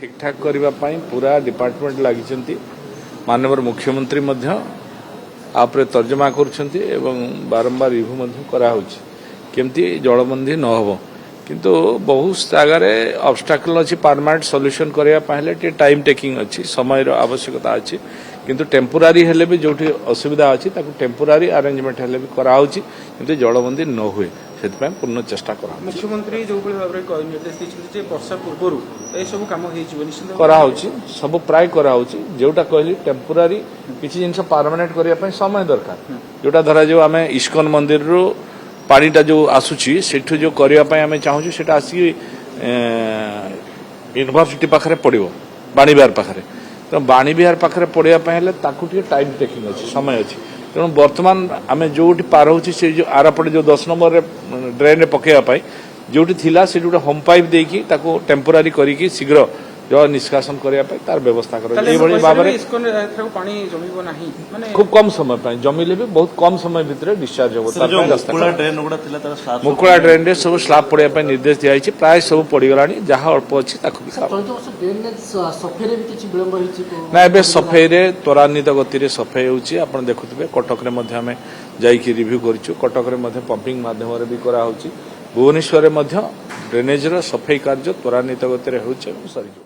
ठीक ठाक करने पूरा डिपार्टमेंट लगी माननीय मुख्यमंत्री आप तर्जमा कर बारंबार रिव्यू केमती जलबंदी न हो किंतु बहुत जगार ऑब्स्टैकल अच्छी परमानेंट सॉल्यूशन करने टाइम टेकिंग अच्छी समय आवश्यकता अच्छी किंतु टेम्पोरारी हेले भी जो असुविधा अच्छी टेम्पोरारी अरेंजमेंट हेले भी कराऊँच किंतु जलबंदी न हुए से पूर्ण चेष्टा करा मुख्यमंत्री जो निर्देश दीजिए वर्षा पूर्व सब कम कराऊँच सब प्राय कराऊँच जोटा कहली टेम्पोरारी किसी जिन परमानेंट करने समय दरकार जोटा धरा जो आम इस्कन मंदिर रू पानीटा जो आसूची सेठू जो करने आम चाहूँ से आसिक यूनिवर्सिटी पाखे पड़ो बाणीविहार पाखे तो बाणीविहार पाखे पड़ापी टाइम टेकिंग अच्छी समय अच्छी तेणु बर्तमान आम जो पार हो जो आरपटे जो 10 नंबर ड्रेन पकड़ापी जो से गोटे होम पाइप देकी टेम्पोरारी करी शीघ्र जल निष्कासन करने तार व्यवस्था कर भाव खूब कम समय जमिले भी बहुत कम समय भितर डिस्चार्ज हो मुकुला ड्रेन रे सब स्लाब पड़ा निर्देश दिखाई प्राय सब पड़गला जहाँ अल्प अच्छी ना ए सफाई त्वरान्वित गति सफाई होती आप देखुए कटक आम जाकि रिव्यू करूँ कटक पंपिंग मध्यम भी करा भुवनेश्वर ड्रेनेज सफाई कार्य त्वरान्वित गति हो सरी